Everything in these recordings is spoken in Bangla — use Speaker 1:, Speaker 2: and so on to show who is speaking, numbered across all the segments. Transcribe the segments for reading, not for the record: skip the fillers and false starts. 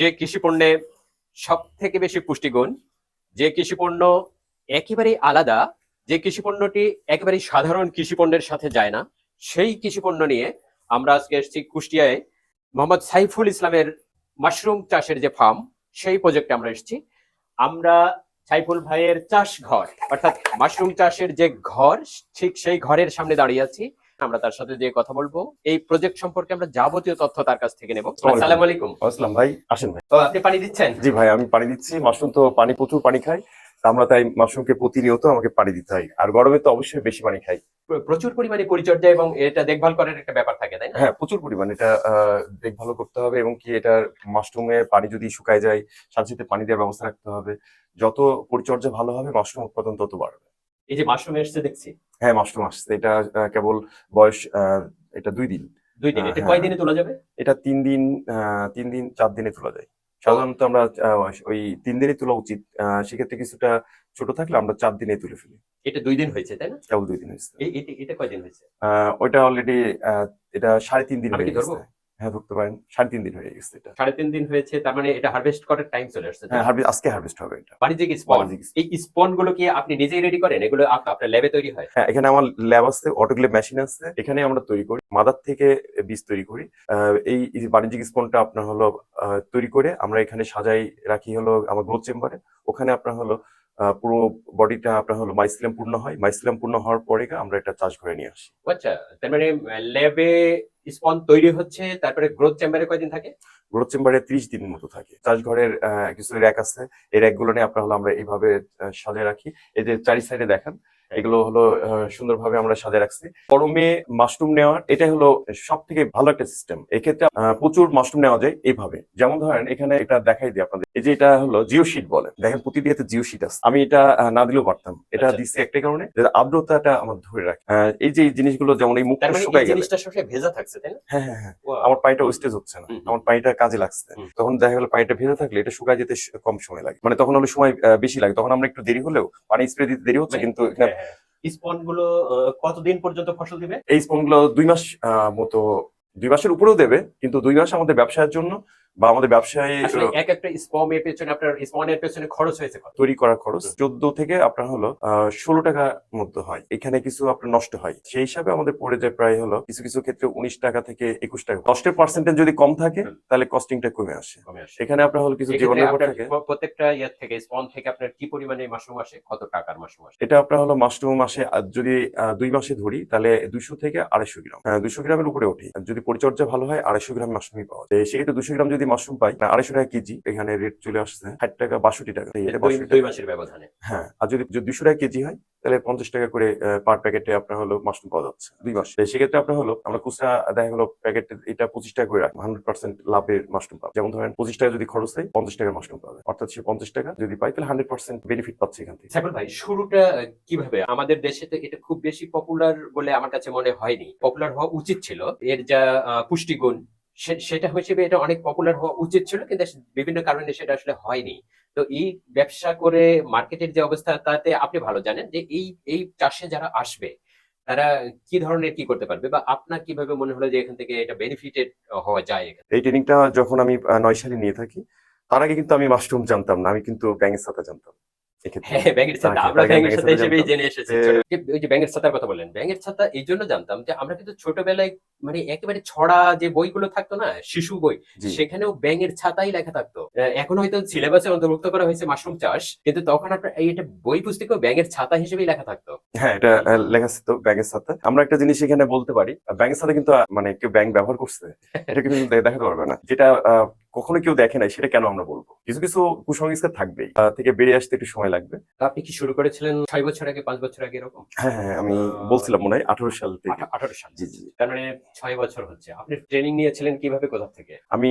Speaker 1: যে কৃষি পণ্যে সব থেকে বেশি পুষ্টিগুণ, যে কৃষি পণ্য একেবারেই আলাদা, যে কৃষি পণ্যটি একেবারেই সাধারণ কৃষি পণ্যের সাথে যায় না, সেই কৃষি পণ্য নিয়ে আমরা আজকে এসেছি কুষ্টিয়ায় মোহাম্মদ সাইফুল ইসলামের মাশরুম চাষের যে ফার্ম, সেই প্রজেক্টে আমরা এসেছি। আমরা সাইফুল ভাইয়ের চাষ ঘর অর্থাৎ মাশরুম চাষের যে ঘর, ঠিক সেই ঘরের সামনে দাঁড়িয়ে আছি। আমরা তার সাথে যে কথা বলবো, এই প্রজেক্ট সম্পর্কে আমরা যাবতীয় তথ্য তার কাছ থেকে নেব। আসসালামু আলাইকুম।
Speaker 2: আসসালাম ভাই, আসেন ভাই।
Speaker 1: তো আপনি পানি দিচ্ছেন?
Speaker 2: জি ভাই, আমি পানি দিচ্ছি। মাশরুম তো প্রচুর পানি খায়, তা আমরা তাই মাশরুমকে প্রতিনিয়ত আমাকে পানি দিতে হয়, আর গরমে তো অবশ্যই বেশি পানি খাই।
Speaker 1: প্রচুর পরিমাণে পরিচর্যা এবং এটা দেখভাল করার একটা ব্যাপার থাকে, তাই না?
Speaker 2: হ্যাঁ, প্রচুর পরিমাণ এটা দেখভাল করতে হবে, এবং কি এটার মাশরুমে পানি যদি শুকায় যায় সাথে সাথে পানি দেওয়ার ব্যবস্থা রাখতে হবে। যত পরিচর্যা ভালো হবে মাশরুম উৎপাদন তত বাড়বে।
Speaker 1: এই যে মাশরুম এসছে দেখছি।
Speaker 2: হ্যাঁ, মাশরুম আসছে। এটা কেবল বয়স এটা 2 দিন।
Speaker 1: 2 দিন? এটা
Speaker 2: হ্যাঁ,
Speaker 1: কয়দিনে তোলা যাবে?
Speaker 2: এটা 3 দিন, 3 দিন 4 দিনে তোলা যায়। সাধারণত আমরা ওই 3 দিনে তোলা উচিত। সেক্ষেত্রে কিছুটা ছোট থাকলে আমরা 4 দিনে তুলে ফেলি।
Speaker 1: এটা 2 দিন হয়েছে, তাই না?
Speaker 2: কেবল 2 দিন হয়েছে।
Speaker 1: এটা কয়দিন হয়েছে?
Speaker 2: ওইটা অলরেডি এটা 3.5 দিন
Speaker 1: আমি কি
Speaker 2: হয়ে
Speaker 1: ধরবো?
Speaker 2: গেছে। হ্যাঁ, ধরতে পারেন। 3.5 দিন হয়ে গেছে এটা।
Speaker 1: 3.5 দিন হয়েছে, তার মানে এটা হারভেস্ট করার টাইম চলে আসছে, তাই
Speaker 2: হ্যাঁ,
Speaker 1: না?
Speaker 2: আজকে হারভেস্ট হবে এটা।
Speaker 1: বাণিজ্যিক স্পন।
Speaker 2: বাণিজ্যিক।
Speaker 1: এই স্পন গুলো কি আপনি নিজেই রেডি করেন? এগুলো আপনার ল্যাবে তৈরি হয়?
Speaker 2: হ্যাঁ, এখানে আমার ল্যাব আছে, অটোক্লেভ মেশিন আছে। এখানে আমরা তৈরি করি, মাদার থেকে বীজ তৈরি করি। এই যে বাণিজ্যিক স্পনটা আপনার হলো তৈরি করে আমরা এখানে সাজাই রাখি হলো আমার গ্রোথ চেম্বারে। ওখানে আপনার হলো পুরো বডিটা আপনার হলো মাইসিলিয়াম পূর্ণ হয়। মাইসিলিয়াম পূর্ণ হওয়ার পরে আমরা এটা চাষ ঘরে নিয়ে আসি।
Speaker 1: আচ্ছা, তার মানে ল্যাবে স্পন তৈরি হচ্ছে, তারপরে গ্রোথ চেম্বারে কয়দিন থাকে?
Speaker 2: গ্রোথ চেম্বারে 30 দিন মতো থাকে। চাষ ঘরের কিছু র্যাক আছে, এই র্যাক গুলো নিয়ে আপনার হলো আমরা এইভাবে সাজিয়ে রাখি। এই যে চারি সাইডে দেখেন, এগুলো হলো সুন্দরভাবে আমরা সাজিয়ে রাখছি। গরমে মাশরুম নেওয়ার এটাই হলো সব থেকে ভালো একটা সিস্টেম। এক্ষেত্রে প্রচুর মাশরুম নেওয়া যায় এইভাবে। যেমন ধরেন এখানে এটা দেখাই দিই আপনাদের, এই যে এটা হলো জিও শিট বলে। দেখেন প্রতিদিকে জিও শিট আছে। আমি এটা না দিলেও পারতাম। এটা
Speaker 1: আচ্ছা।
Speaker 2: দিচ্ছি একটাই কারণে, যে আর্দ্রতাটা আমার ধরে রাখে। এই যে এই জিনিসগুলো, যেমন এই
Speaker 1: তার
Speaker 2: মুখটা
Speaker 1: মানে এই
Speaker 2: শুকাই গেলে,
Speaker 1: জিনিসটা সবসময় ভেজা থাকছে, তাই না?
Speaker 2: হ্যাঁ হ্যাঁ হ্যাঁ,
Speaker 1: ওয়াও।
Speaker 2: আমার পানিটা ওয়েস্টেজ হচ্ছে না,
Speaker 1: হুম, হুম।
Speaker 2: আমার পানিটা কাজে লাগছে।
Speaker 1: হুম।
Speaker 2: তখন দেখা গেলো পানিটা ভেজে থাকলে এটা শুকায় যেতে কম সময় লাগে, মানে তখন হলো সময় বেশি লাগে। তখন আমরা একটু দেরি হলেও পানি স্প্রে দিতে দেরি হচ্ছে,
Speaker 1: মানে
Speaker 2: কিন্তু এখানে
Speaker 1: হ্যাঁ, হ্যাঁ। স্পন গুলো কতদিন পর্যন্ত ফসল দিবে?
Speaker 2: এই স্পন গুলো 2 মাস মতো, 2 মাসের উপরেও দেবে, কিন্তু 2 মাস আমাদের ব্যবসায়ের জন্য বা আমাদের ব্যবসায়
Speaker 1: আসলে এক একটা স্পমের পেছনে, আপনার স্পনের পেছনে খরচ হয়েছে কত?
Speaker 2: তৈরি করার খরচ 14 থেকে আপনার হলো 16 টাকার মধ্যে হয়। এখানে কিছু আপনার নষ্ট হয়, সেই হিসাবে আমাদের পড়ে যায় প্রায় হলো কিছু কিছু ক্ষেত্রে 19 টাকা থেকে 21 টাকা। নষ্টের পার্সেন্টেজ যদি কম থাকে তাহলে কস্টিংটা কমে আসে।
Speaker 1: কমে আসে।
Speaker 2: এখানে আপনার হলো কিছু
Speaker 1: এক্ষেত্রে
Speaker 2: জীবাণুর উপর
Speaker 1: আপনার
Speaker 2: থাকে।
Speaker 1: প্রত্যেকটা ইয়ার থেকে, স্পন থেকে আপনার কি পরিমাণে মাশরুম আসে? কত টাকার মাশরুম আসে?
Speaker 2: এটা আপনার হলো মাশরুম মাসে যদি 2 মাসে ধরি তাহলে 200 থেকে 250 গ্রাম, 200 গ্রামের উপরে ওঠে। আর যদি পরিচর্যা ভালো হয় 250 গ্রাম মাশরুমই পাওয়া যায়। সেক্ষেত্রে 200 গ্রাম যদি মাশরুম পাই, 250 টাকা কেজি। এখানে রেট চলে আসছে 60 টাকা, 62 টাকা। এটা 62
Speaker 1: দুই
Speaker 2: টাকা।
Speaker 1: মাসের ব্যবধানে।
Speaker 2: হ্যাঁ, আর যদি 200 টাকা কেজি হয় তাহলে 50 টাকা করে পার প্যাকেটে আপনার হলো মাশরুম পাওয়া যাচ্ছে 2 মাস। সেক্ষেত্রে আপনার হলো আমরা খুচরা দেখা গেলো প্যাকেট এটা 25 টাকা করে রাখি, 100% লাভের মাশরুম পাবে। যেমন ধরেন 25 টাকা যদি খরচ হয় 50 টাকার মাশরুম পাবে, অর্থাৎ সে 50 টাকা যদি পাই তাহলে 100% বেনিফিট পাচ্ছে এখান থেকে।
Speaker 1: সাইফুল ভাই, শুরুটা কিভাবে? আমাদের দেশে তো এটা খুব বেশি পপুলার বলে আমার কাছে মনে হয়নি। পপুলার হওয়া উচিত ছিল। এর যা পুষ্টিগুণ, সেটা হিসেবে এটা অনেক পপুলার হওয়া উচিত ছিল, কিন্তু বিভিন্ন কারণে সেটা আসলে হয়নি। তো এই ব্যবসা করে মার্কেটের যে অবস্থা, তাতে আপনি ভালো জানেন যে এই চাষে যারা আসবে তারা কি ধরনের কি করতে পারবে, বা আপনার কিভাবে মনে হলো যে এখান থেকে এটা বেনিফিটেড হওয়া যায় এখানে?
Speaker 2: এই ট্রেনিংটা যখন আমি 9 সালে নিয়ে থাকি, তার আগে কিন্তু আমি মাশরুম জানতাম না, আমি কিন্তু ব্যাঙের ছাতা জানতাম। এক্ষেত্রে
Speaker 1: হ্যাঁ, ব্যাঙের
Speaker 2: তার
Speaker 1: ছাতা।
Speaker 2: আগে
Speaker 1: আমরা ব্যাঙের
Speaker 2: ব্যাঙের
Speaker 1: ছাতা
Speaker 2: ছাতা
Speaker 1: হিসেবেই
Speaker 2: জানতাম
Speaker 1: জেনে এসেছি।
Speaker 2: যে
Speaker 1: ওই যে ব্যাঙের ছাতার কথা বললেন। ব্যাঙের ছাতা এইজন্য জানতাম যে আমরা কিন্তু ছোটবেলায়, মানে একেবারে ছড়া যে বইগুলো থাকতো না, শিশু বই,
Speaker 2: জি।
Speaker 1: সেখানেও ব্যাঙের ছাতাই লেখা থাকতো। এখন হয়তো সিলেবাসে অন্তর্ভুক্ত করা হয়েছে মাশরুম চাষ, কিন্তু তখন আপনার এটা বই পুস্তকেও ব্যাঙের ছাতা হিসেবেই লেখা থাকতো।
Speaker 2: হ্যাঁ, এটা লেখা আছে তো ব্যাঙের ছাতা। আমরা একটা জিনিস এখানে বলতে পারি, ব্যাঙের ছাতা কিন্তু মানে কেউ ব্যাঙ ব্যবহার করছে এটা কিন্তু দেখাতে পারবে না। যেটা কখনো কেউ দেখে নাই সেটা কেন আমরা বলবো? কিছু কিছু কুসংস্কার থাকবেই, থেকে বেরিয়ে আসতে একটু সময় লাগবে।
Speaker 1: তো আপনি কি শুরু করেছিলেন ৬ বছর আগে, ৫ বছর আগে এরকম?
Speaker 2: হ্যাঁ হ্যাঁ, আমি বলছিলাম মনে হয় 18 সাল থেকে।
Speaker 1: ১৮ সাল।
Speaker 2: জি জি।
Speaker 1: তার মানে ৬ বছর হচ্ছে। আপনি ট্রেনিং নিয়েছিলেন কিভাবে, কোথা থেকে?
Speaker 2: আমি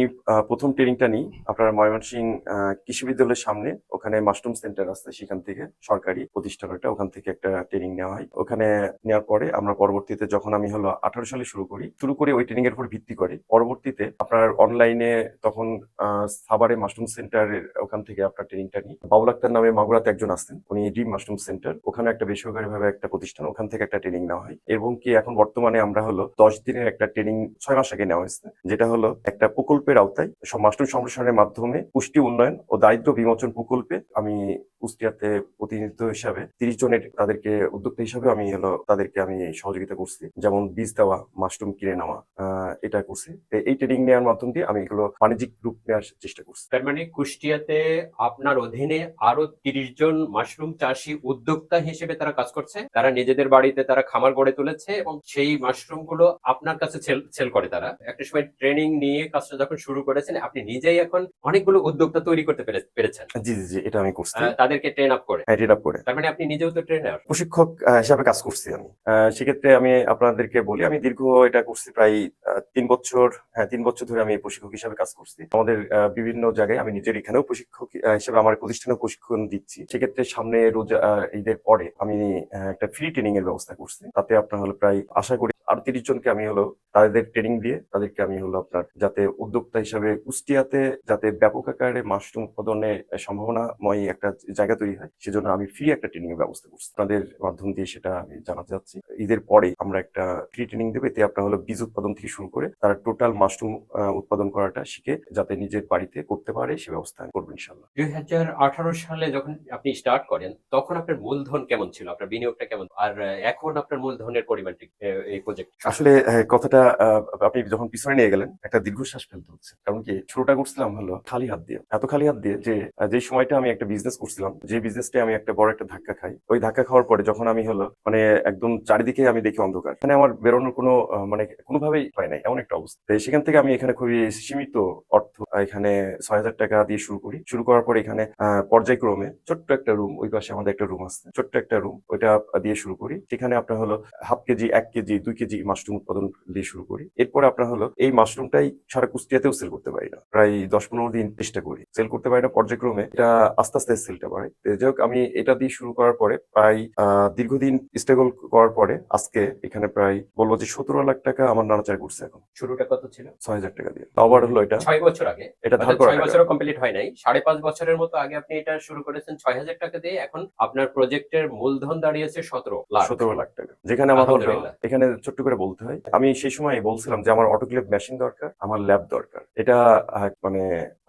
Speaker 2: প্রথম ট্রেনিংটা নিই আপনার ময়মনসিংহ কৃষি বিদ্যালয়ের সামনে, ওখানে মাশরুম সেন্টার আছে, সেখান থেকে সরকারি প্রতিষ্ঠান ওটা, ওখান থেকে একটা ট্রেনিং নেওয়া হয়। ওখানে নেওয়ার পরে আমরা পরবর্তীতে যখন আমি হলো 18 সালে শুরু করি ওই ট্রেনিং এর উপর ভিত্তি করে পরবর্তীতে আপনার অনলাইনে তখন সাভারে মাশরুম সেন্টারের ওখান থেকে আপনার ট্রেনিংটা নিই। বাবুল আক্তার নামে মাগুরাতে একজন আছেন, উনি ড্রিম মাশরুম সেন্টার, ওখানে একটা বেসরকারি ভাবে একটা প্রতিষ্ঠান, ওখান থেকে একটা ট্রেনিং নেওয়া হয়। এবং কি এখন বর্তমানে আমরা হলো 10 দিনের একটা ট্রেনিং 6 মাস আগে নেওয়া হয়েছে, যেটা হলো একটা প্রকল্পের আওতায় সব মাশরুম সম্প্রসারণের মাধ্যমে পুষ্টি উন্নয়ন ও দারিদ্র্য বিমোচন প্রকল্পে আমি কুষ্টিয়াতে প্রতিনিধিত্ব হিসাবে 30 জনের তাদেরকে উদ্যোক্তা হিসাবে তাদেরকে আমি সহযোগিতা করছি, যেমন বীজ দেওয়া, মাশরুম কিনে নেওয়া, এটা করছি। তো এই ট্রেনিং নেওয়ার মাধ্যম দিয়ে আমি এগুলো বাণিজ্যিক রূপ নেওয়ার চেষ্টা করছি।
Speaker 1: তার মানে কুষ্টিয়াতে আপনার অধীনে আরো 30 জন মাশরুম চাষী উদ্যোক্তা হিসেবে তারা কাজ করছে। তারা নিজেদের বাড়িতে তারা খামার গড়ে তুলেছে এবং সেই মাশরুম গুলো আপনার কাছে সেল করে। তারা একটা সময় ট্রেনিং নিয়ে কাজটা যখন শুরু করেছেন, আপনি নিজেই এখন অনেকগুলো উদ্যোক্তা তৈরি করতে পেরেছেন
Speaker 2: জি জি জি, এটা আমি করছি।
Speaker 1: তাদেরকে ট্রেন আপ করে।
Speaker 2: ট্রেন আপ করে
Speaker 1: তার মানে আপনি নিজেও তো ট্রেনার।
Speaker 2: প্রশিক্ষক হিসাবে কাজ করছি আমি। সেক্ষেত্রে আমি আপনাদেরকে বলি, আমি দীর্ঘ এটা করছি প্রায় 3 বছর। হ্যাঁ, 3 বছর ধরে আমি প্রশিক্ষক হিসাবে কাজ করছি। আমাদের বিভিন্ন জায়গায় আমি নিজের এখানেও প্রশিক্ষক হিসেবে আমার প্রতিষ্ঠানেও প্রশিক্ষণ দিচ্ছি। সেক্ষেত্রে সামনে রোজা ঈদের পরে আমি একটা ফ্রি ট্রেনিং এর ব্যবস্থা করছি। তাতে আপনার হলো প্রায় আশা করি আরো 30 জনকে আমি তাদের ট্রেনিং দিয়ে তাদেরকে আমি আপনার যাতে উদ্যোক্তা হিসাবে কুষ্টিয়াতে যাতে ব্যাপক আকারে মাশরুম উৎপাদনের সম্ভাবনাময় একটা জায়গা তৈরি হয়, সেজন্য আমি ফ্রি একটা ট্রেনিং এর ব্যবস্থা করছি। আপনাদের মাধ্যম দিয়ে সেটা আমি জানাতে চাচ্ছি। ঈদের পরে আমরা একটা ফ্রি ট্রেনিং দেবো, এতে আপনার বীজ উৎপাদন থেকে শুরু করে তারা টোটাল মাশরুম উৎপাদন করাটা শিখে যাতে নিজের বাড়িতে করতে পারে সে ব্যবস্থা আমি করবো ইনশাল্লাহ।
Speaker 1: 2018 সালে যখন আপনি স্টার্ট করেন, তখন আপনার মূলধন কেমন ছিল, আপনার বিনিয়োগটা কেমন, আর এখন আপনার মূলধনের পরিমাণটি এই প্রজেক্ট?
Speaker 2: আসলে কথাটা আপনি যখন পিছনে নিয়ে গেলেন, একটা দীর্ঘশ্বাস ফেলতে হচ্ছে। কারণ কি, শুরুটা করছিলাম খালি হাত দিয়ে, এত খালি হাত দিয়ে যে যে সময়টা আমি একটা বিজনেস করছিলাম, যে বিজনেসটা আমি একটা বড় একটা ধাক্কা খাই, ওই ধাক্কা খাওয়ার পরে যখন আমি মানে একদম চারিদিকে আমি দেখি অন্ধকার, মানে আমার বেরোনোর কোনো মানে কোনোভাবেই হয় নাই, এমন একটা অবস্থা। তো সেখান থেকে আমি এখানে খুবই সীমিত অর্থ, এখানে 6,000 টাকা দিয়ে শুরু করার পরে এখানে পর্যায়ক্রমে ছোট্ট একটা রুম, ওই পাশে আমাদের একটা রুম আছে, ছোট্ট একটা রুম, ওইটা দিয়ে শুরু করি। সেখানে আপনার half KG, 1 KG, 2 KG mushroom উৎপাদন দিয়ে শুরু করি। এরপরে আপনার এই মাশরুমটাই সারা কুষ্টিয়াতেও সেল করতে পারি না, প্রায় 10-15 দিন চেষ্টা করি, সেল করতে পারি না। পর্যায়ক্রমে এটা আস্তে আস্তে সেলটা বাড়ে। যাই হোক, আমি এটা দিয়ে শুরু করার পরে প্রায় দীর্ঘদিন স্ট্রাগল করার পরে আজকে এখানে প্রায় বলবো যে 17 লাখ টাকা আমার নাড়াচাড়া করছে। এখন
Speaker 1: শুরুটা কত ছিল?
Speaker 2: 6,000 টাকা দিয়ে। আবার এটা
Speaker 1: 6 বছর আগে,
Speaker 2: এটা ধার করা
Speaker 1: 6 বছরও কমপ্লিট হয় নাই, 5.5 বছরের মতো আগে আপনি এটা শুরু করেছেন 6,000 টাকা দিয়ে। এখন আপনার প্রজেক্টের মূলধন দাঁড়িয়েছে 17 লাখ
Speaker 2: টাকা। যেখানে আমার
Speaker 1: আলহামদুলিল্লাহ।
Speaker 2: এখানে ছোট্ট করে বলতে হয়, আমি সেই সময় বলছিলাম যে আমার অটোক্লেভ মেশিন দরকার, আমার ল্যাব দরকার। এটা মানে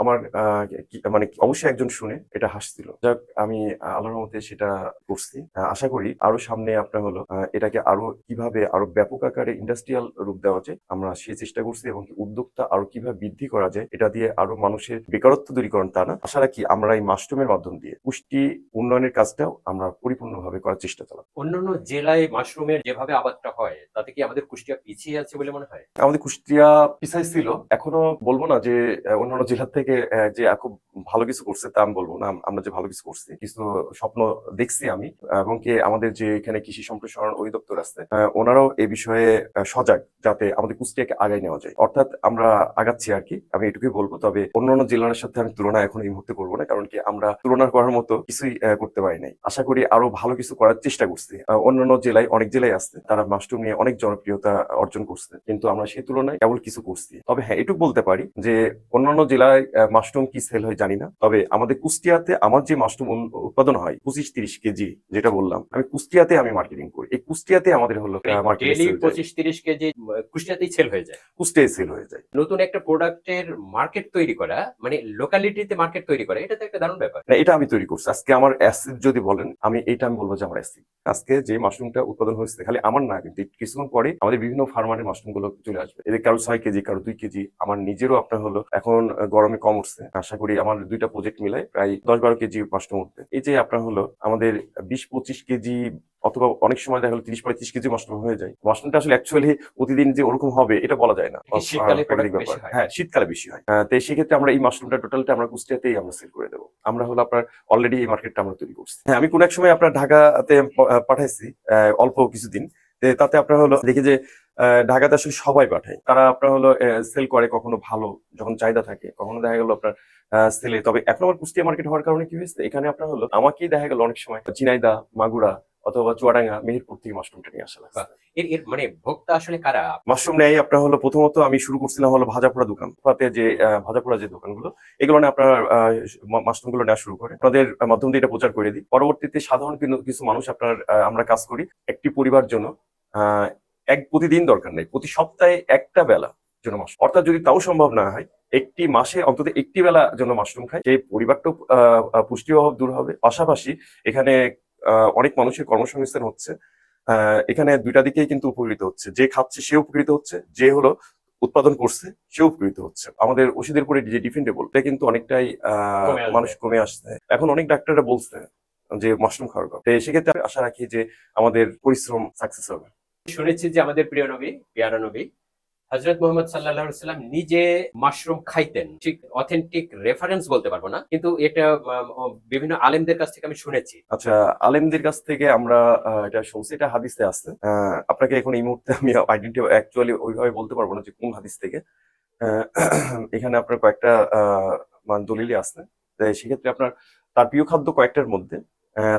Speaker 2: আমার মানে অবশ্যই একজন শুনে এটা হাসছিল। যাক, আমি আল্লাহর রহমতে সেটা করছি। আশা করি আরো সামনে আপনার এটাকে আরো কিভাবে আরো ব্যাপক আকারে ইন্ডাস্ট্রিয়াল রূপ দেওয়া যায়, আমরা সেই চেষ্টা করছি। এবং উদ্যোক্তা আরো কিভাবে বৃদ্ধি করা যায়, এটা দিয়ে আরো মানুষের বেকারত্ব দূরীকরণ তা না, আশা রাখি আমরা এই মাশরুমের মাধ্যম দিয়ে পুষ্টি উন্নয়নের কাজটাও আমরা পরিপূর্ণভাবে করার চেষ্টা চালাবো।
Speaker 1: অন্যান্য জেলায় মাশরুমের যেভাবে আবাদটা হয়, তাতে কি আমাদের কুষ্টিয়া পিছিয়ে আছে বলে মনে হয়?
Speaker 2: আমাদের কুষ্টিয়া পিছাই ছিল, এখনো বলবো না যে অন্যান্য জেলার থেকে যে খুব ভালো কিছু করছে তা আমি বলবো না। আমরা যে ভালো কিছু করছি, কিছু স্বপ্ন দেখছি আমি, এবং কি আমাদের যে এখানে কৃষি সম্প্রসারণ অধিদপ্তর আছে, ওনারাও এই বিষয়ে সজাগ, যাতে আমাদের কুষ্টিয়াকে আগায় নেওয়া যায়। অর্থাৎ আমরা আগাচ্ছি আর কি, আমি এটুকুই বলবো। তবে অন্যান্য জেলার সাথে আমি তুলনা এখন এই মুহূর্তে করবো না, কারণ কি আমরা তুলনা করার মতো কিছুই করতে পারি নাই। আশা করি আরো ভালো কিছু করার চেষ্টা করছি। অন্যান্য জেলায়, অনেক জেলায় আছে, তারা মাশরুম নিয়ে অনেক জনপ্রিয়তা অর্জন করছে, কিন্তু আমরা সেই তুলনায় কেবল কিছু করছি। তবে হ্যাঁ, এটুকু বলতে পারি যে অন্যান্য জেলায় মাশরুম কি সেল হয় জানি না, তবে আমাদের কুষ্টিয়াতে আমার যে মাশরুম উৎপাদন হয় 25-30 কেজি, যেটা বললাম, আমি কুষ্টিয়াতে আমি মার্কেটিং করি। এই কুষ্টিয়াতে আমাদের
Speaker 1: ডেইলি 25-30 কেজি কুষ্টিয়াতেই সেল হয়ে যায়,
Speaker 2: কুষ্টিয়ায় সেল হয়ে যায়।
Speaker 1: নতুন একটা প্রোডাক্টের মার্কেট তৈরি করা, মানে লোকালিটিতে মার্কেট তৈরি করা, এটা তো একটা দারুণ ব্যাপার।
Speaker 2: না, এটা আমি তৈরি করছি। আজকে আমার অ্যাসিড যদি বলেন, আমি বলবো যে আমার অ্যাসিড। আজকে যে মাশরুমটা উৎপাদন হয়েছে, খালি আমার না, কিন্তু কিছুক্ষণ পরে আমাদের বিভিন্ন ফার্মারের মাশরুম গুলো চলে আসবে। এদের কারো 6 কেজি, কারো 2 কেজি। আমার নিজেরও আপনার এখন গরমে কম উঠছে, আশা করি আমার 2টা প্রজেক্ট মিলাই প্রায় 10-12 কেজি মাশরুম উঠবে। এই যে আপনার আমাদের 20-25 কেজি, অথবা অনেক সময় দেখা গেলো 30-35 কেজি মাশরুম হয়ে যায়। মাশরুমটা আসলে অ্যাকচুয়ালি প্রতিদিন যে ওরকম হবে এটা বলা যায় না,
Speaker 1: শীতকালে
Speaker 2: প্রাকৃতিক ব্যাপার। হ্যাঁ, শীতকালে বেশি হয়। তো সেক্ষেত্রে আমরা এই মাশরুমটা টোটালটা আমরা কুষ্টিয়াতেই আমরা সেল করে দেবো। আমরা আপনার অলরেডি এই মার্কেটটা আমরা তৈরি করছি। হ্যাঁ, আমি কোন এক সময় আপনার ঢাকাতে পাঠাইছি অল্প কিছুদিন। তাতে আপনার দেখি যে ঢাকাতে আসলে সবাই পাঠায়, তারা আপনার সেল করে, কখনো ভালো যখন চাহিদা থাকে, কখনো দেখা গেল আপনার সেলে। তবে এখন আমার কুষ্টিয়া মার্কেট হওয়ার কারণে কি হয়েছে, এখানে আপনার আমাকেই দেখা গেল অনেক সময় ঝিনাইদহ, মাগুরা, অথবা চুয়াডাঙ্গা মেহেরপুর থেকে মাশরুমটা নিয়ে আসা লাগছে।
Speaker 1: এর এর মানে ভোক্তা আসলে কারা?
Speaker 2: মাশরুম নেই আপনার হলো প্রথমত আমি শুরু করছিলাম হলো ভাজা পোড়া দোকান, তাতে যে ভাজা পোড়া যে দোকানগুলো এগুলো নিয়ে আপনার মাশরুম গুলো নেওয়া শুরু করে আপনাদের মাধ্যম দিয়ে এটা প্রচার করে দিই। পরবর্তীতে সাধারণ কিছু মানুষ আপনার আমরা কাজ করি একটি পরিবার জন্য আহ প্রতিদিন দরকার নেই, প্রতি সপ্তাহে একটা বেলা জন্য মাশরুম, অর্থাৎ যদি তাও সম্ভব না হয় একটি মাসে অন্তত একটি বেলা জন্য মাশরুম খায়, সেই পরিবারটাও পুষ্টি অভাব দূর হবে। পাশাপাশি এখানে অনেক মানুষের কর্মসংস্থান হচ্ছে। এখানে দুইটা দিকেই কিন্তু উপকৃত হচ্ছে, যে খাচ্ছে সে উপকৃত হচ্ছে, যে হলো উৎপাদন করছে সে উপকৃত হচ্ছে। আমাদের ওষুধের উপরে যে ডিফেন্ডেবল এটা কিন্তু অনেকটাই
Speaker 1: কমে আসবে।
Speaker 2: মানুষ কমে আসছে। এখন অনেক ডাক্তাররা বলছে যে মাশরুম খাওয়ার কথা, তো সেক্ষেত্রে আমি আশা রাখি যে আমাদের পরিশ্রম সাকসেস হবে।
Speaker 1: শুনেছি যে আমাদের প্রিয় নবী, পেয়ারা নবী হযরত মুহাম্মদ সাল্লাল্লাহু আলাইহি সাল্লাম নিজে মাশরুম খাইতেন। ঠিক অথেন্টিক রেফারেন্স বলতে পারবো না, কিন্তু এটা বিভিন্ন আলেমদের কাছ থেকে আমি শুনেছি।
Speaker 2: আচ্ছা, আলেমদের কাছ থেকে আমরা এটা শুনছি, এটা হাদিসে আছে। আপনাকে এখন এই মুহূর্তে আমি আইডেন্টি অ্যাকচুয়ালি ওইভাবে বলতে পারবো না যে কোন হাদিস থেকে। আহ, এখানে আপনার কয়েকটা দলিলই আছে। তো সেক্ষেত্রে আপনার তার প্রিয় খাদ্য কয়েকটার মধ্যে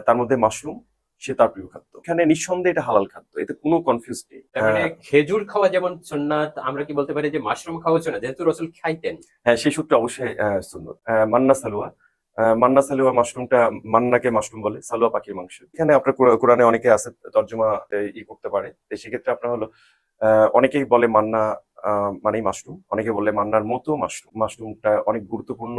Speaker 2: তার মধ্যে মাশরুম সে তার প্রিয় খাদ্য। এখানে নিঃসন্দেহে এটা হালাল খাদ্য, এতে কোনো কনফিউজ নেই।
Speaker 1: তার মানে খেজুর খাওয়া যেমন সুন্নাত, আমরা কি বলতে পারি যে মাশরুম খাওয়া সুন্নাত, যেহেতু রাসূল খাইতেন?
Speaker 2: হ্যাঁ, সেই সূত্রে অবশ্যই সুন্নত। মান্না সালুয়া, মান্না সালুয়া মাশরুমটা, মান্নাকে মাশরুম বলে, সালুয়া পাখির মাংস। এখানে আপনার কোরআনে অনেকে আছে তর্জমা করতে পারে, তো সেক্ষেত্রে আপনার হলো অনেকেই বলে মান্না মানেই মাশরুম, অনেকে বলে মান্নার মতো মাশরুম। মাশরুমটা অনেক গুরুত্বপূর্ণ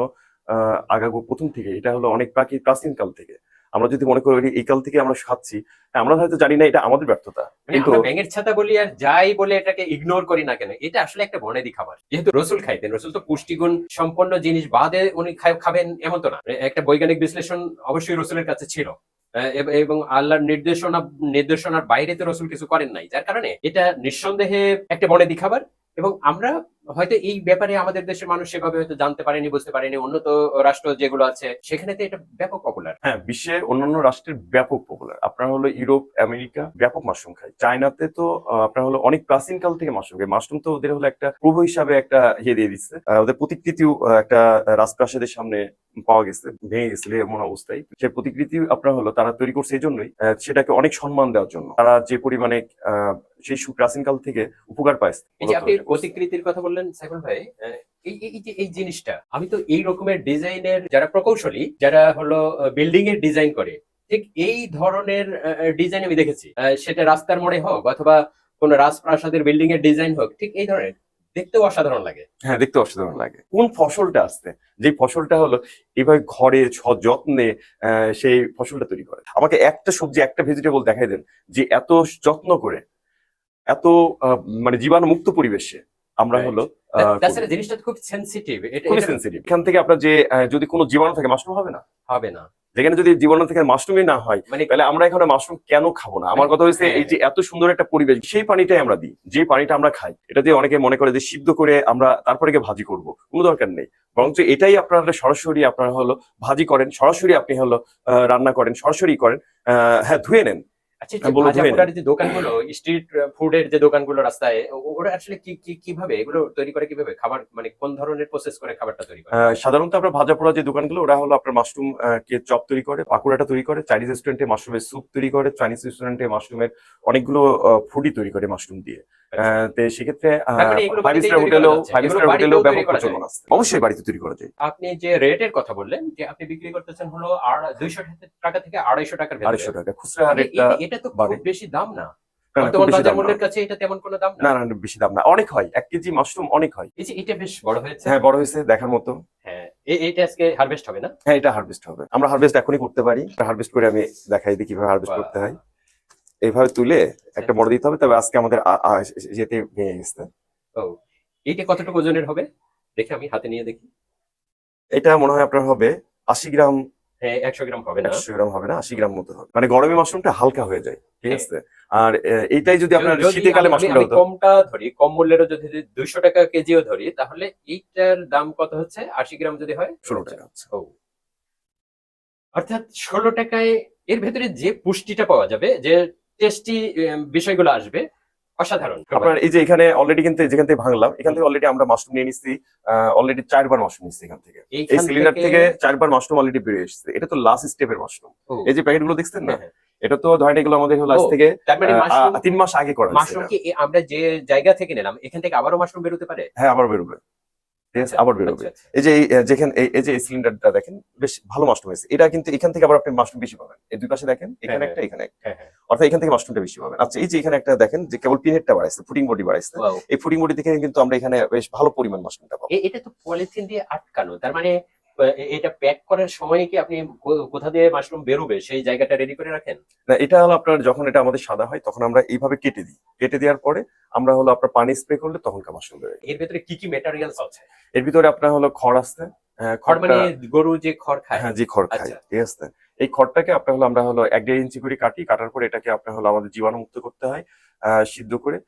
Speaker 2: আগাগো প্রথম থেকে, এটা হলো অনেক প্রাচীন কাল থেকে। আমরা যদি মনে করি এই কাল থেকে আমরা খাচ্ছি, আমরা হয়তো জানি না এটা আমাদের ব্যর্থতা,
Speaker 1: মানে
Speaker 2: কিন্তু
Speaker 1: আমরা ব্যাঙের ছাতা বলি আর যাই বলে এটাকে ইগনোর করি না কেন, এটা আসলে একটা বনেদি খাবার। যেহেতু রসুল খাইতেন, রসুল তো পুষ্টিগুণ সম্পন্ন জিনিস বাদে উনি খাবেন এমন তো না। একটা বৈজ্ঞানিক বিশ্লেষণ অবশ্যই রসুলের কাছে ছিল, এবং আল্লাহর নির্দেশনার বাইরে তো রসুল কিছু করেন নাই, যার কারণে এটা নিঃসন্দেহে একটা বনেদি খাবার। এবং আমরা হয়তো এই ব্যাপারে আমাদের দেশের মানুষ সেভাবে হয়তো জানতে পারেনি, বুঝতে পারেনি। উন্নত রাষ্ট্র যেগুলো আছে সেখানে তো এটা ব্যাপক পপুলার।
Speaker 2: হ্যাঁ, বিশ্বে অন্যান্য রাষ্ট্রের ব্যাপক পপুলার। আপনার হলো ইউরোপ, আমেরিকা ব্যাপক মাশরুম খায়। চায়নাতে তো আপনার হলো অনেক প্রাচীন কাল থেকে মাশরুম খায়। মাশরুম তো ওদের হলো একটা প্রভু হিসাবে একটা ইয়ে দিয়ে দিচ্ছে। ওদের প্রতিকৃতিও একটা রাজপ্রাসাদের সামনে পাওয়া গেছে, ভেঙে গেছিল এমন অবস্থায়। সেই প্রতিকৃতি আপনার হলো তারা তৈরি করছে এই জন্যই, সেটাকে অনেক সম্মান দেওয়ার জন্য। তারা যে পরিমাণে সেই প্রাচীন কাল থেকে উপকার পাইছে।
Speaker 1: এই যে আপনি প্রতিকৃতির কথা বললেন সাইফুল ভাই, এই জিনিসটা আমি তো এই রকমের ডিজাইনের যারা প্রকৌশলী, যারা হলো বিল্ডিং এর ডিজাইন করে, ঠিক এই ধরনের ডিজাইন আমি দেখেছি। সেটা রাস্তার মোড়ে হোক অথবা কোন রাজপ্রাসাদের বিল্ডিং এর ডিজাইন হোক, ঠিক এই ধরনের দেখতেও অসাধারণ লাগে।
Speaker 2: হ্যাঁ, দেখতে অসাধারণ লাগে। কোন ফসলটা আসছে, যে ফসলটা হলো এইভাবে ঘরে যত্নে সেই ফসলটা তৈরি করে। আমাকে একটা সবজি, একটা ভেজিটেবল দেখাই দেন যে এত যত্ন করে, এত মানে জীবাণু মুক্ত পরিবেশে আমরা
Speaker 1: Right.
Speaker 2: হলো
Speaker 1: তাছাড়া জিনিসটা তো খুব সেন্সিটিভ, এটা
Speaker 2: খুবই
Speaker 1: এটা
Speaker 2: সেন্সিটিভ। এখান থেকে আপনার যে যদি কোনো জীবাণু থাকে মাশরুম হবে না।
Speaker 1: হবে না।
Speaker 2: যেখানে যদি জীবাণু থেকে মাশরুমই না হয়,
Speaker 1: মানে
Speaker 2: তাহলে আমরা এখানে মাশরুম কেন খাবো না? আমার কথা হচ্ছে
Speaker 1: হ্যাঁ।
Speaker 2: এই যে এত সুন্দর একটা পরিবেশ, সেই পানিটাই আমরা দিই, যে পানিটা আমরা খাই, এটা দিয়ে অনেকে মনে করে যে সিদ্ধ করে আমরা তারপরে গিয়ে ভাজি করব, কোনো দরকার নেই। বরঞ্চ এটাই আপনারা সরাসরি আপনারা হলো ভাজি করেন, সরাসরি আপনি হলো রান্না করেন, সরাসরি করেন। হ্যাঁ, ধুয়ে নেন।
Speaker 1: আচ্ছা, যে
Speaker 2: হ্যাঁ, বলুন,
Speaker 1: ভাজা
Speaker 2: ধুয়ে নেন।
Speaker 1: পোড়ার যে দোকানগুলো, স্ট্রিট ফুডের যে দোকানগুলো রাস্তায়, ওরা আসলে কিভাবে এগুলো তৈরি করে, কিভাবে খাবার, মানে কোন ধরনের প্রসেস করে খাবারটা তৈরি করে?
Speaker 2: সাধারণত আপনার ভাজা পোড়া যে দোকানগুলো, ওরা হলো আপনার মাশরুম কে চপ তৈরি করে, পাকোড়াটা তৈরি করে, চাইনিজ রেস্টুরেন্টে মাশরুমের স্যুপ তৈরি করে, চাইনিজ রেস্টুরেন্টে মাশরুমের অনেকগুলো ফুডই তৈরি করে মাশরুম দিয়ে। তো সেক্ষেত্রে
Speaker 1: তার মানে এগুলো
Speaker 2: ফাইভ
Speaker 1: বাড়িতেই
Speaker 2: স্টার
Speaker 1: তৈরি করা
Speaker 2: হোটেলেও
Speaker 1: যাচ্ছে? এগুলো বাড়িতেও তৈরি
Speaker 2: ব্যাপক
Speaker 1: করা যায়?
Speaker 2: প্রচলন আছে। অবশ্যই বাড়িতে তৈরি করা যায়।
Speaker 1: আপনি যে রেটের কথা বললেন যে আপনি বিক্রি করতেছেন হলো 200 টাকা থেকে 250 টাকার ভেতরে,
Speaker 2: 250 টাকা খুচরা
Speaker 1: মানে
Speaker 2: রেটটা
Speaker 1: এটা তো
Speaker 2: বাড়ে।
Speaker 1: খুব বেশি দাম না?
Speaker 2: না, না, খুব
Speaker 1: বর্তমান
Speaker 2: বেশি
Speaker 1: বাজার
Speaker 2: দাম না।
Speaker 1: মূল্যের কাছে এটা তেমন কোনো দাম
Speaker 2: না,
Speaker 1: না।
Speaker 2: না, বেশি দাম না, অনেক হয়। 1 কেজি মাশরুম অনেক হয়।
Speaker 1: এই যে এটা বেশ বড় হয়েছে।
Speaker 2: হ্যাঁ, বড় হয়েছে, দেখার মতো।
Speaker 1: হ্যাঁ, এটা আজকে হারভেস্ট হবে না?
Speaker 2: হ্যাঁ, এটা হারভেস্ট হবে। আমরা হারভেস্ট এখনই করতে পারি। হারভেস্ট করে আমি দেখাই দিই কিভাবে হারভেস্ট
Speaker 1: বাহ।
Speaker 2: করতে হয়। এইভাবে তুলে একটা মোড় দিতে হবে। তবে আজকে আমাদের যেতে ভেঙে গেছে।
Speaker 1: ও, এইটা কতটুকু ওজনের হবে? দেখে আমি হাতে নিয়ে দেখি।
Speaker 2: এটা মনে হয় আপনার হবে 80 গ্রাম।
Speaker 1: হ্যাঁ, 100 গ্রাম হবে না?
Speaker 2: 100 গ্রাম হবে না, 80 গ্রাম মতো হবে। মানে গরমে মাশরুমটা হালকা হয়ে যায়, ঠিক
Speaker 1: হ্যাঁ।
Speaker 2: আছে। আর এইটাই যদি আপনার
Speaker 1: যদি
Speaker 2: শীতকালে
Speaker 1: আমি
Speaker 2: মাশরুমটা হতো,
Speaker 1: কমটা ধরি, কম মূল্যেরও যদি 200 টাকা কেজিও ধরি, তাহলে এইটার দাম কত হচ্ছে? 80 গ্রাম যদি হয়
Speaker 2: 16 টাকা হচ্ছে।
Speaker 1: ও, অর্থাৎ 16 টাকায় এর ভেতরে যে পুষ্টিটা পাওয়া যাবে, যে টেস্টি বিষয়গুলো আসবে, অসাধারণ।
Speaker 2: আপনার এই যে এখানে অলরেডি কিন্তু যেখান থেকে ভাঙলাম, এখান থেকে অলরেডি আমরা মাশরুম নিয়ে নিচ্ছি। অলরেডি 4 বার মাশরুম নিচ্ছি এখান থেকে। এই সিলিন্ডার থেকে 4 বার মাশরুম অলরেডি বেরিয়ে এসেছে। এটা তো লাস্ট স্টেপের মাশরুম।
Speaker 1: ও,
Speaker 2: এই যে প্যাকেট গুলো দেখছেন না,
Speaker 1: হ্যাঁ, হ্যাঁ।
Speaker 2: এটা তো ধরেন এগুলো আমাদের হলো আজ
Speaker 1: ও,
Speaker 2: থেকে
Speaker 1: তার মানে মাশরুম
Speaker 2: 3 মাস আগে করা হয়েছে
Speaker 1: মাশরুম
Speaker 2: এটা।
Speaker 1: কি আমরা যে জায়গা থেকে নিলাম এখান থেকে আবারও মাশরুম বেরোতে পারে?
Speaker 2: হ্যাঁ, আবার বেরোবে। ঠিক আছে,
Speaker 1: আচ্ছা
Speaker 2: আবার বেরোবে।
Speaker 1: আচ্ছা আচ্ছা।
Speaker 2: এই যে যেখানে এই যে সিলিন্ডারটা দেখেন বেশ ভালো মাশরুম হয়েছে। এটা কিন্তু এখান থেকে আবার আপনি মাশরুম বেশি পাবেন। এই দুই পাশে দেখেন,
Speaker 1: হ্যাঁ
Speaker 2: এখানে
Speaker 1: হ্যাঁ
Speaker 2: একটা, এখানে একটা।
Speaker 1: হ্যাঁ হ্যাঁ।
Speaker 2: অর্থাৎ এখান থেকে মাশরুমটা বেশি পাবেন। আচ্ছা, এই যে এখানে একটা দেখেন যে কেবল পিনেটটা বাড়াইছে, ফুটিং বডি বাড়াইছে।
Speaker 1: ওয়াও,
Speaker 2: এই ফুটিং বডি থেকে কিন্তু আমরা এখানে বেশ ভালো পরিমাণ মাশরুমটা পাবো।
Speaker 1: এটা তো পলিথিন দিয়ে আটকানো, তার মানে এটা প্যাক করার সময় কি আপনি কোথা দিয়ে মাশরুম বেরোবে সেই জায়গাটা রেডি করে রাখেন?
Speaker 2: না, এটা হলো আপনার যখন এটা আমাদের সাদা হয় তখন আমরা এইভাবে কেটে দিই। কেটে দেওয়ার পরে আমরা হলো আপনার পানি স্প্রে করলে তখনকার মাশরুম বেরোয়।
Speaker 1: এর ভেতরে কি কি মেটেরিয়ালস আছে?
Speaker 2: এর ভিতরে আপনার হলো খড় আছে।
Speaker 1: খড় মানে
Speaker 2: খড়টা,
Speaker 1: গরু যে খড় খায়?
Speaker 2: হ্যাঁ জি, খড় খাই।
Speaker 1: আচ্ছা
Speaker 2: ঠিক আছে। এই খড়টাকে আপনার হলো আমরা হলো 1-1.5 ইঞ্চি করে কাটি। কাটার পরে এটাকে আপনার হলো আমাদের জীবাণুমুক্ত করতে হয় সিদ্ধ করে।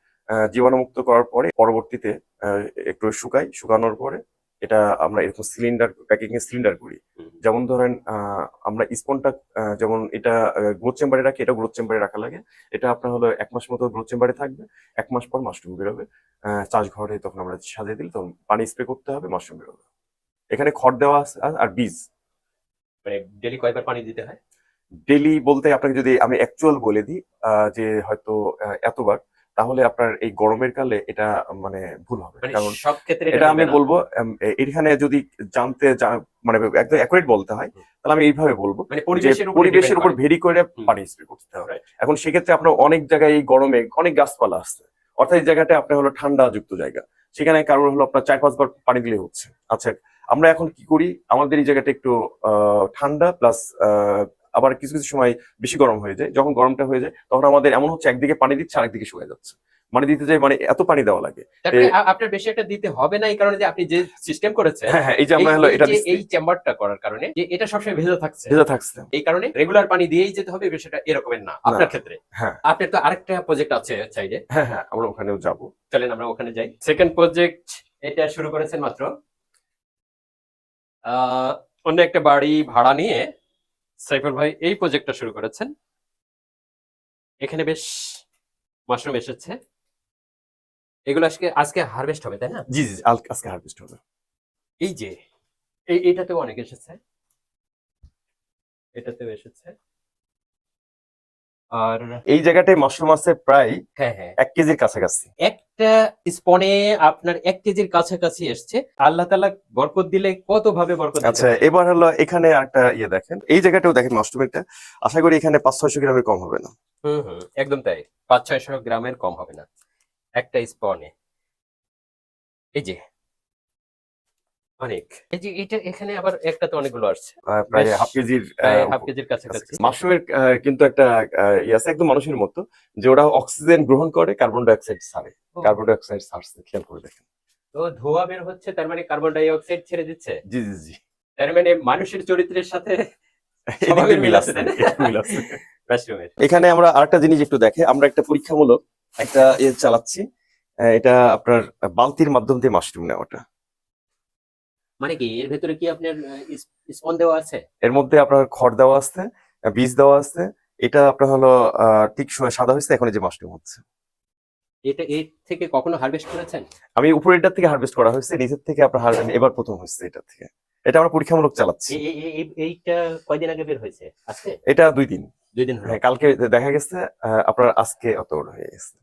Speaker 2: জীবাণুমুক্ত করার পরে পরবর্তীতে একটু শুকাই। শুকানোর পরে এটা আমরা এরকম সিলিন্ডার, প্যাকিং এর সিলিন্ডার করি।
Speaker 1: হুম।
Speaker 2: যেমন ধরেন আমরা স্পনটা যেমন এটা গ্রোথ চেম্বারে রাখি, এটা গ্রোথ চেম্বারে রাখা লাগে। এটা আপনার হলো 1 মাস মতো গ্রোথ চেম্বারে থাকবে। 1 মাস পর মাশরুম বেরোবে। চাষ ঘরে তখন আমরা সাজিয়ে দিলে তখন পানি স্প্রে করতে হবে, মাশরুম বেরোবে। এখানে খড় দেওয়া আছে আর বীজ।
Speaker 1: মানে ডেলি কয়বার পানি দিতে হয়?
Speaker 2: ডেইলি বলতে আপনাকে যদি আমি অ্যাকচুয়াল বলে দিই যে হয়তো এতবার, তাহলে আপনার এই গরমের কালে এটা মানে ভুল হবে।
Speaker 1: মানে
Speaker 2: কারণ
Speaker 1: সব ক্ষেত্রে এটা
Speaker 2: এটা আমি
Speaker 1: মিলবে না?
Speaker 2: বলবো এখানে যদি মানে একদম অ্যাকুরেট বলতে হয়,
Speaker 1: হুম।
Speaker 2: তাহলে আমি এইভাবে বলবো
Speaker 1: মানে
Speaker 2: যে
Speaker 1: পরিবেশের উপরে
Speaker 2: পরিবেশের
Speaker 1: ডিপেন্ড
Speaker 2: উপর
Speaker 1: করে।
Speaker 2: ভেরি করে
Speaker 1: হুম,
Speaker 2: পানি স্প্রে করতে হবে।
Speaker 1: রাইট।
Speaker 2: এখন সেক্ষেত্রে আপনার অনেক জায়গায় এই গরমে অনেক গাছপালা আছে, অর্থাৎ এই জায়গাটা আপনার হলো ঠান্ডা যুক্ত জায়গা, সেখানে কারোর হলো আপনার 4-5 বার পানি দিলে হচ্ছে। আচ্ছা, আমরা এখন কি করি, আমাদের এই জায়গাটা একটু ঠান্ডা প্লাস আবার কিছু কিছু সময় বেশি গরম হয়ে যায়। যখন গরমটা হয়ে যায় তখন আমাদের এমন হচ্ছে একদিকে পানি দিচ্ছে আরেকদিকে শুকায় যাচ্ছে। মানে দিতে যাই মানে এত পানি দেওয়া লাগে।
Speaker 1: তারপরে আপনার বেশি একটা দিতে হবে না এই কারণে যে আপনি যে সিস্টেম করেছেন,
Speaker 2: হ্যাঁ হ্যাঁ, এই যে
Speaker 1: এই
Speaker 2: আমরা হলো
Speaker 1: এই
Speaker 2: এটা
Speaker 1: যে
Speaker 2: দিচ্ছি,
Speaker 1: এই চেম্বারটা করার কারণে যে এটা সবসময় ভেজা থাকছে,
Speaker 2: ভেজা থাকছে।
Speaker 1: এই কারণে রেগুলার পানি দিয়েই যেতে হবে বিষয়টা এরকমের না
Speaker 2: না,
Speaker 1: আপনার ক্ষেত্রে।
Speaker 2: হ্যাঁ
Speaker 1: আপনার তো আরেকটা প্রজেক্ট আছে সাইডে,
Speaker 2: হ্যাঁ হ্যাঁ, আমরা ওখানেও যাব।
Speaker 1: চলেন আমরা ওখানে যাই। সেকেন্ড প্রজেক্ট এটা শুরু করেছেন মাত্র। আহ, অন্য একটা বাড়ি ভাড়া নিয়ে সাইফুল ভাই এই প্রজেক্টটা শুরু করেছেন। এখানে বেশ মাশরুম এসেছে, এগুলো আজকে আজকে হারভেস্ট হবে তাই না?
Speaker 2: জি জি, আজকে হারভেস্ট হবে।
Speaker 1: এই যে এটাতেও অনেক এসেছে, এটাতেও এসেছে। আর
Speaker 2: এই জায়গাটায় মাশরুম আছে প্রায়
Speaker 1: হ্যাঁ হ্যাঁ,
Speaker 2: 1 কেজির কাছাকাছি।
Speaker 1: একটা স্পনে আপনার 1 কেজির কাছাকাছি এসছে। আল্লাহ তাআলা বরকত দিলে কত ভাবে বরকত দিতে
Speaker 2: আচ্ছা,
Speaker 1: পারে।
Speaker 2: এবার হলো এখানে একটা ইয়ে দেখেন, এই জায়গাটাও দেখেন মাশরুমটা, আশা করি এখানে 500-600 গ্রামের কম হবে না।
Speaker 1: হুম হুম, একদম তাই। 500-600 গ্রামের কম হবে না একটা স্পনে। এই যে অনেক, এই যে এটা এখানে আবার একটা তো অনেকগুলো আসছে,
Speaker 2: প্রায়
Speaker 1: বেশ
Speaker 2: হাফ কেজির
Speaker 1: প্রায় হাফ কেজির কাছাকাছি।
Speaker 2: মাশরুমের কিন্তু একটা ইয়ে আছে একদম মানুষের মতো, যে ওরা অক্সিজেন গ্রহণ করে, কার্বন ডাই অক্সাইড ছাড়ে।
Speaker 1: ও,
Speaker 2: কার্বন ডাই অক্সাইড ছাড়ছে, খেয়াল করে দেখেন।
Speaker 1: তো ধোঁয়া বের হচ্ছে তার মানে কার্বন ডাই অক্সাইড ছেড়ে দিচ্ছে।
Speaker 2: জি জি জি,
Speaker 1: তার মানে মানুষের চরিত্রের সাথে
Speaker 2: এদিক
Speaker 1: স্বভাবের
Speaker 2: দিয়ে
Speaker 1: মিল
Speaker 2: মিল
Speaker 1: আছে
Speaker 2: আছে,
Speaker 1: তাই না?
Speaker 2: একটু মিল আছে।
Speaker 1: মাশরুমের।
Speaker 2: এখানে আমরা আরেকটা জিনিস একটু দেখে, আমরা একটা পরীক্ষামূলক একটা ইয়ে চালাচ্ছি। এটা আপনার বালতির মাধ্যম দিয়ে মাশরুম নেওয়াটা।
Speaker 1: মানে কি এর ভেতরে কি আপনার স্পন দেওয়া আছে?
Speaker 2: এর মধ্যে আপনার খড় দেওয়া আছে, বীজ দেওয়া আছে। এটা আপনার হলো ঠিক সাদা হয়েছে, এখন এই যে মাশরুম হচ্ছে।
Speaker 1: এটা এর থেকে কখনো হারভেস্ট করেছেন?
Speaker 2: আমি উপরেরটা থেকে হারভেস্ট করা হয়েছে, নিচের থেকে আপনার এবার প্রথম হয়েছে এটা থেকে। এটা আমরা পরীক্ষামূলক চালাচ্ছি।
Speaker 1: এইটা কয়দিন আগে বের হয়েছে? আজকে
Speaker 2: এটা 2 দিন।
Speaker 1: 2 দিন হলো।
Speaker 2: হ্যাঁ, কালকে দেখা গেছে আপনার আজকে অত বড় হয়ে গেছে।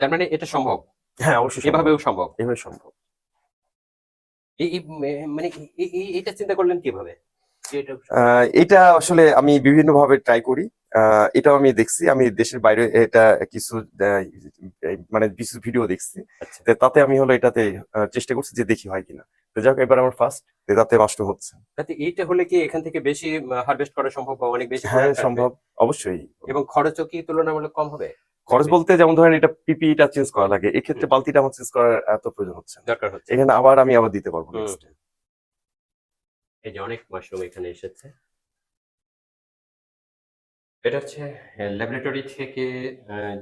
Speaker 1: তার মানে এটা সম্ভব,
Speaker 2: হ্যাঁ, অবশ্যই সম্ভব।
Speaker 1: এভাবেও সম্ভব।
Speaker 2: এভাবে সম্ভব।
Speaker 1: মানে এটা চিন্তা করলেন কিভাবে যে এটা
Speaker 2: এটা আসলে আমি বিভিন্ন ভাবে ট্রাই করি। এটাও আমি দেখছি, আমি দেশের বাইরে এটা কিছু মানে কিছু ভিডিও দেখছি।
Speaker 1: আচ্ছা,
Speaker 2: তো তাতে আমি হলো এটাতে চেষ্টা করছি যে দেখি হয় কিনা। তো যাক, এবার আমার ফার্স্ট, তাতে মাশরুম হচ্ছে।
Speaker 1: তাতে এইটা হলে কি এখান থেকে বেশি হারভেস্ট করা সম্ভব বা অনেক বেশি
Speaker 2: হ্যাঁ,
Speaker 1: প্রোডাক্ট আসবে
Speaker 2: সম্ভব, অবশ্যই।
Speaker 1: এবং খরচও কি তুলনামূলক কম হবে?
Speaker 2: খরচ বলতে যেমন ধরেন এটা পিপিটা চেঞ্জ করা লাগে, এক্ষেত্রে
Speaker 1: হুম,
Speaker 2: বালতিটা আমার চেঞ্জ করার এত প্রয়োজন হচ্ছে না।
Speaker 1: দরকার হচ্ছে না।
Speaker 2: এখানে আমি আবার দিতে পারবো
Speaker 1: হুম,
Speaker 2: নেক্সট।
Speaker 1: এই যে অনেক মাশরুম এখানে এসেছে। এটা হচ্ছে ল্যাবরেটরি থেকে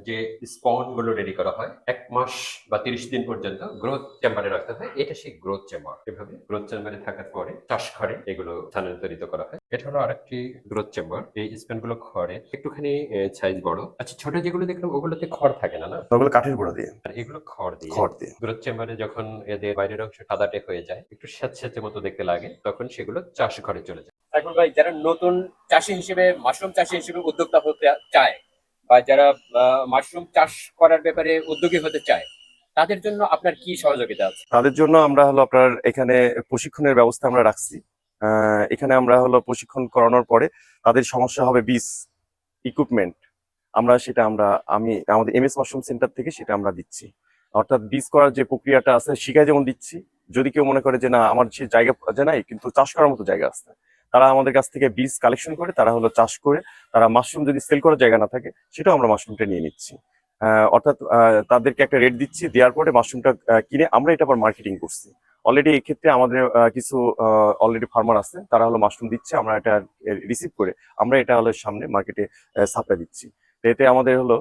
Speaker 1: যে স্পন গুলো রেডি করা হয় 1 মাস বা 30 দিন পর্যন্ত গ্রোথ চেম্বারে রাখতে হয়। এটা সেই গ্রোথ চেম্বার। এভাবে গ্রোথ চেম্বারে থাকার পরে চাষ ঘরে এগুলো স্থানান্তরিত করা হয়। এটা হলো আরেকটি গ্রোথ চেম্বার। এই স্পন গুলো খড়ে একটুখানি সাইজ বড়। আচ্ছা, ছোট যেগুলো দেখলাম ওগুলোতে খড় থাকে না, না?
Speaker 2: ওগুলো কাঠের গুঁড়া দিয়ে।
Speaker 1: আর এগুলো খড় দিয়ে।
Speaker 2: খড় দিয়ে।
Speaker 1: গ্রোথ চেম্বারে যখন এদের বাইরের অংশ সাদাটে হয়ে যায়, একটু স্যাঁতসেঁতে মতো দেখতে লাগে, তখন সেগুলো চাষ ঘরে চলে যায়। এখন ভাই যারা নতুন চাষি হিসেবে মাশরুম চাষি হিসেবে উদ্যোক্তা হতে চায় বা যারা মাশরুম চাষ করার ব্যাপারে উদ্যোগী হতে চায়, তাদের জন্য আপনার কি সহযোগিতা আছে?
Speaker 2: তাদের জন্য আমরা হলো আপনার এখানে প্রশিক্ষণের ব্যবস্থা আমরা রাখছি। এখানে আমরা হলো প্রশিক্ষণ করানোর পরে তাদের সমস্যা হবে বীজ, ইকুইপমেন্ট, আমি আমাদের এমএস মাশরুম সেন্টার থেকে সেটা আমরা দিচ্ছি। অর্থাৎ বীজ করার যে প্রক্রিয়াটা আছে শিখায় যেমন দিচ্ছি, যদি কেউ মনে করে যে না আমার সে জায়গা যে নাই কিন্তু চাষ করার মতো জায়গা আছে, তারা আমাদের কাছ থেকে বীজ কালেকশন করে তারা হলো চাষ করে, তারা মাশরুম যদি সেল করার জায়গা না থাকে সেটাও আমরা মাশরুমটা নিয়ে নিচ্ছি। অর্থাৎ তাদেরকে একটা রেট দিচ্ছি, দেওয়ার পরে মাশরুমটা কিনে আমরা এটা আবার মার্কেটিং করছি। অলরেডি এই ক্ষেত্রে আমাদের কিছু অলরেডি ফার্মার আছে, তারা হলো মাশরুম দিচ্ছে, আমরা এটা রিসিভ করে আমরা এটা হলো সামনে মার্কেটে সাপ্লাই দিচ্ছি। তো এতে আমাদের হলো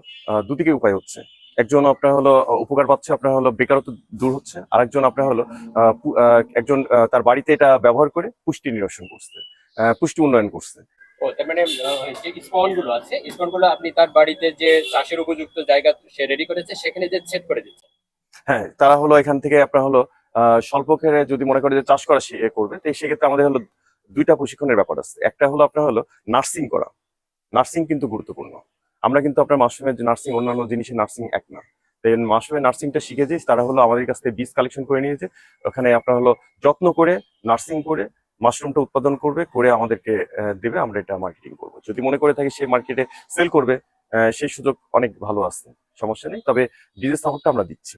Speaker 2: দুদিকে উপায় হচ্ছে। একজন আপনার হলো উপকার পাচ্ছে, আপনার হলো বেকারত্ব দূর হচ্ছে, আরেকজন আপনার হলো একজন তার বাড়িতে এটা ব্যবহার করে পুষ্টি নিরসন করছে, পুষ্টি উন্নয়ন করছে।
Speaker 1: ও তার মানে যে স্পন গুলো আছে, স্পন গুলো আপনি তার বাড়িতে যে চাষের উপযুক্ত জায়গা সে রেডি করেছে সেখানে যে সেট করে দিচ্ছে।
Speaker 2: হ্যাঁ, তারা হলো এখান থেকে আপনার হলো স্বল্প খেরে যদি মনে করে যে চাষ করা করবে, তো সেক্ষেত্রে আমাদের হলো দুইটা প্রশিক্ষণের ব্যাপার আছে। একটা হলো আপনার হলো নার্সিং করা, নার্সিং কিন্তু গুরুত্বপূর্ণ। আমরা কিন্তু আপনার মাশরুমের যে নার্সিং, অন্যান্য জিনিসের নার্সিং এক না। মাশরুমের নার্সিংটা শিখে যে তারা হলো আমাদের কাছ থেকে বীজ কালেকশন করে নিয়েছে, ওখানে আপনার হলো যত্ন করে নার্সিং করে মাশরুমটা উৎপাদন করবে, করে আমাদেরকে দেবে, আমরা এটা মার্কেটিং করবো। যদি মনে করে থাকে সে মার্কেটে সেল করবে, সেই সুযোগ অনেক ভালো আছে, সমস্যা নেই, তবে বিজনেস সাপোর্টটা আমরা দিচ্ছি।